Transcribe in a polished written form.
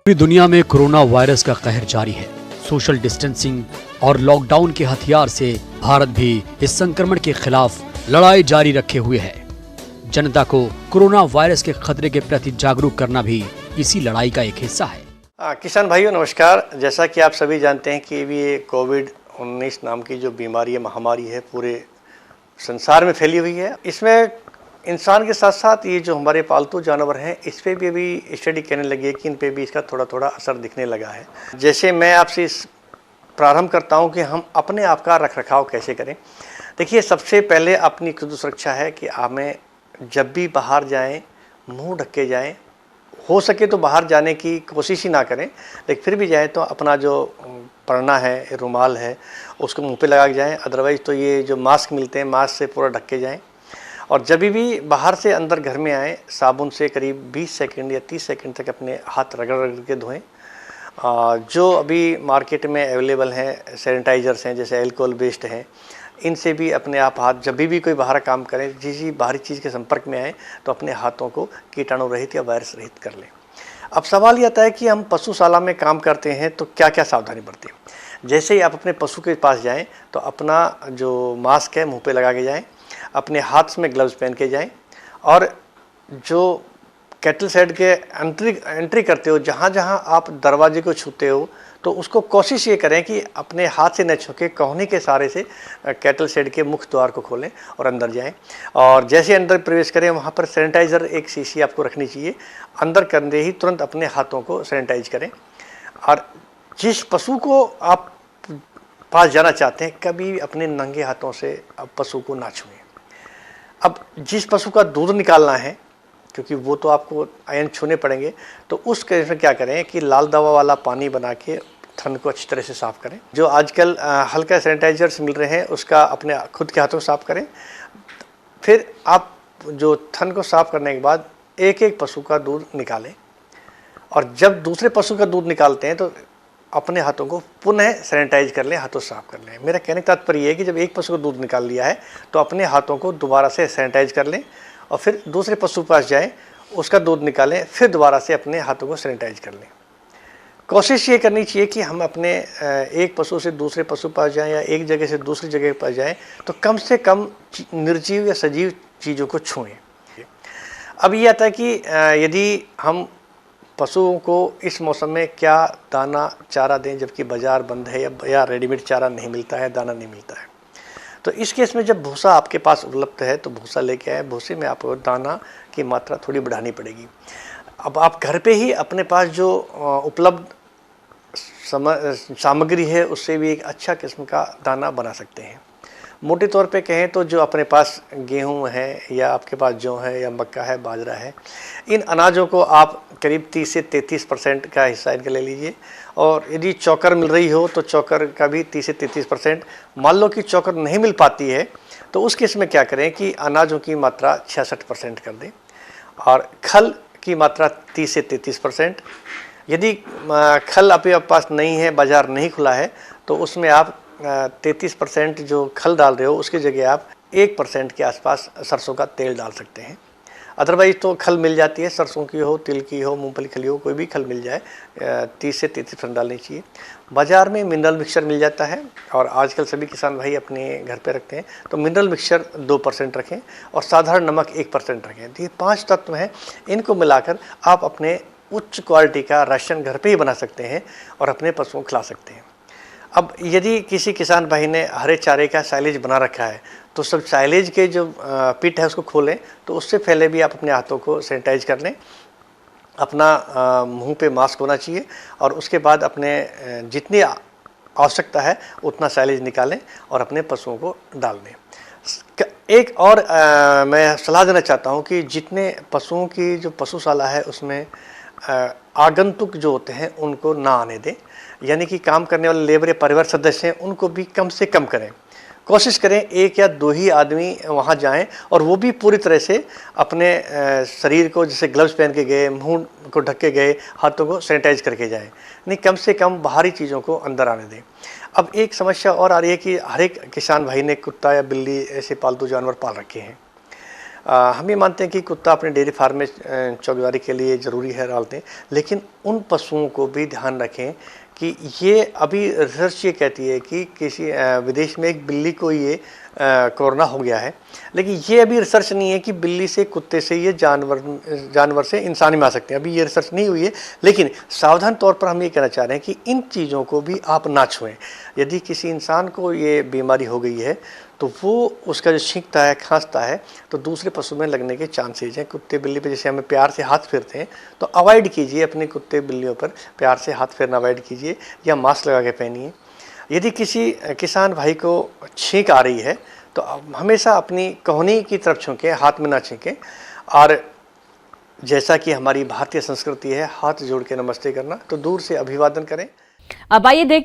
पूरी दुनिया में कोरोना वायरस का कहर जारी है। सोशल डिस्टेंसिंग और लॉकडाउन के हथियार से भारत भी इस संक्रमण के खिलाफ लड़ाई जारी रखे हुए है। जनता को कोरोना वायरस के खतरे के प्रति जागरूक करना भी इसी लड़ाई का एक हिस्सा है। किसान भाइयों नमस्कार। जैसा कि आप सभी जानते हैं कि ये कोविड-19 नाम की जो बीमारी है, महामारी है, पूरे संसार में फैली हुई है। इसमें इंसान के साथ साथ ये जो हमारे पालतू जानवर हैं, इस पे भी अभी स्टडी कहने लगी है कि इन पे भी इसका थोड़ा थोड़ा असर दिखने लगा है। जैसे मैं आपसे इस प्रारंभ करता हूं कि हम अपने आप का रख रखाव कैसे करें। देखिए, सबसे पहले अपनी खुद सुरक्षा है कि हमें जब भी बाहर जाएं मुंह ढक के जाएं। हो सके तो बाहर जाने की कोशिश ही ना करें, लेकिन फिर भी जाएं तो अपना जो पढ़ना है, रुमाल है, उसको मुँह पे लगा के जाएँ। अदरवाइज़ तो ये जो मास्क मिलते हैं, मास्क से पूरा ढक के जाएँ। और जब भी बाहर से अंदर घर में आए, साबुन से करीब 20 सेकंड या 30 सेकंड तक अपने हाथ रगड़ रगड़ के धोएं। जो अभी मार्केट में अवेलेबल हैं सैनिटाइजर्स हैं, जैसे अल्कोहल बेस्ड हैं, इनसे भी अपने आप हाथ, जब भी कोई बाहर काम करें, किसी बाहरी चीज़ के संपर्क में आए तो अपने हाथों को कीटाणु रहित या वायरस रहित कर लें। अब सवाल ये आता है कि हम पशुशाला में काम करते हैं तो क्या क्या सावधानी बरतें। जैसे ही आप अपने पशु के पास जाएँ तो अपना जो मास्क है मुँह पे लगा के जाएँ, अपने हाथ में ग्लव्स पहन के जाएं। और जो कैटल शेड के एंट्री करते हो, जहाँ जहाँ आप दरवाजे को छूते हो, तो उसको कोशिश ये करें कि अपने हाथ से न छू के कोहनी के सहारे से कैटल शेड के मुख्य द्वार को खोलें और अंदर जाएं। और जैसे अंदर प्रवेश करें, वहाँ पर सैनिटाइज़र एक शीशी आपको रखनी चाहिए। अंदर करने ही तुरंत अपने हाथों को सैनिटाइज करें। और जिस पशु को आप पास जाना चाहते हैं, कभी अपने नंगे हाथों से पशु को ना छुएं। अब जिस पशु का दूध निकालना है, क्योंकि वो तो आपको आयन छूने पड़ेंगे, तो उस केस में क्या करें कि लाल दवा वाला पानी बना के थन को अच्छी तरह से साफ़ करें। जो आजकल हल्का सैनिटाइजर्स मिल रहे हैं, उसका अपने खुद के हाथों साफ़ करें। फिर आप जो थन को साफ़ करने के बाद एक एक पशु का दूध निकालें। और जब दूसरे पशु का दूध निकालते हैं तो अपने हाथों को पुनः सैनिटाइज कर लें, हाथों साफ कर लें। मेरा कहने का तात्पर्य है कि जब एक पशु को दूध निकाल लिया है तो अपने हाथों को दोबारा से सैनिटाइज कर लें और फिर दूसरे पशु के पास जाएं, उसका दूध निकालें, फिर दोबारा से अपने हाथों को सैनिटाइज कर लें। कोशिश ये करनी चाहिए कि हम अपने एक पशु से दूसरे पशु पास जाएं या एक जगह से दूसरी जगह पास जाएं तो कम से कम निर्जीव या सजीव चीज़ों को छुएं। अब ये आता है कि यदि हम पशुओं को इस मौसम में क्या दाना चारा दें, जबकि बाज़ार बंद है या रेडीमेड चारा नहीं मिलता है, दाना नहीं मिलता है। तो इस केस में जब भूसा आपके पास उपलब्ध है तो भूसा लेके आए। भूसे में आपको दाना की मात्रा थोड़ी बढ़ानी पड़ेगी। अब आप घर पे ही अपने पास जो उपलब्ध सामग्री है, उससे भी एक अच्छा किस्म का दाना बना सकते हैं। मोटे तौर पे कहें तो जो अपने पास गेहूं है या आपके पास जौ है या मक्का है, बाजरा है, इन अनाजों को आप करीब 30 से 33% का हिस्सा इनका ले लीजिए। और यदि चोकर मिल रही हो तो चोकर का भी 30 से 33%। मान लो कि चोकर नहीं मिल पाती है तो उस केस में क्या करें कि अनाजों की मात्रा 66% कर दें और खल की मात्रा 30 से 33%। यदि खल आपके पास नहीं है, बाज़ार नहीं खुला है, तो उसमें आप 33% जो खल डाल रहे हो उसकी जगह आप 1% के आसपास सरसों का तेल डाल सकते हैं। अदरवाइज़ तो खल मिल जाती है, सरसों की हो, तिल की हो, मूंगफली खली हो, कोई भी खल मिल जाए, 30 से 33% डालनी चाहिए। बाज़ार में मिनरल मिक्सचर मिल जाता है और आजकल सभी किसान भाई अपने घर पे रखते हैं, तो मिनरल मिक्सचर 2% रखें और साधारण नमक 1% रखें। तो ये 5 तत्व हैं, इनको मिलाकर आप अपने उच्च क्वालिटी का राशन घर पे ही बना सकते हैं और अपने पशुओं को खिला सकते हैं। अब यदि किसी किसान भाई ने हरे चारे का साइलेज बना रखा है तो सब साइलेज के जो पिट है उसको खोलें, तो उससे पहले भी आप अपने हाथों को सैनिटाइज कर लें। अपना मुंह पे मास्क होना चाहिए और उसके बाद अपने जितनी आवश्यकता है उतना साइलेज निकालें और अपने पशुओं को डाल दें। एक और मैं सलाह देना चाहता हूँ कि जितने पशुओं की जो पशुशाला है उसमें आगंतुक जो होते हैं उनको ना आने दें। यानी कि काम करने वाले लेबर या परिवार सदस्य हैं उनको भी कम से कम करें। कोशिश करें 1 या 2 ही आदमी वहाँ जाएं और वो भी पूरी तरह से अपने शरीर को, जैसे ग्लव्स पहन के गए, मुंह को ढक के गए, हाथों को सैनिटाइज करके जाएं। नहीं, कम से कम बाहरी चीज़ों को अंदर आने दें। अब एक समस्या और आ रही है कि हर एक किसान भाई ने कुत्ता या बिल्ली ऐसे पालतू जानवर पाल रखे हैं। हम ये मानते हैं कि कुत्ता अपने डेयरी फार्म में चौकीदारी के लिए ज़रूरी है डालते हैं, लेकिन उन पशुओं को भी ध्यान रखें कि ये अभी रिसर्च ये कहती है कि किसी विदेश में एक बिल्ली को ये कोरोना हो गया है, लेकिन ये अभी रिसर्च नहीं है कि बिल्ली से, कुत्ते से ये जानवर से इंसान में आ सकते हैं। अभी ये रिसर्च नहीं हुई है, लेकिन सावधान तौर पर हम ये कहना चाह रहे हैं कि इन चीज़ों को भी आप ना छुएं। यदि किसी इंसान को ये बीमारी हो गई है तो वो उसका जो छींकता है, खांसता है, तो दूसरे पशु में लगने के चांसेज हैं। कुत्ते बिल्ली पे जैसे हमें प्यार से हाथ फेरते हैं, तो अवॉइड कीजिए, अपने कुत्ते बिल्लियों पर प्यार से हाथ फेरना अवॉइड कीजिए या मास्क लगा के पहनिए। यदि किसी किसान भाई को छींक आ रही है तो हमेशा अपनी कोहनी की तरफ छींकें, हाथ में ना छींकें। और जैसा कि हमारी भारतीय संस्कृति है हाथ जोड़ के नमस्ते करना, तो दूर से अभिवादन करें। अब आइए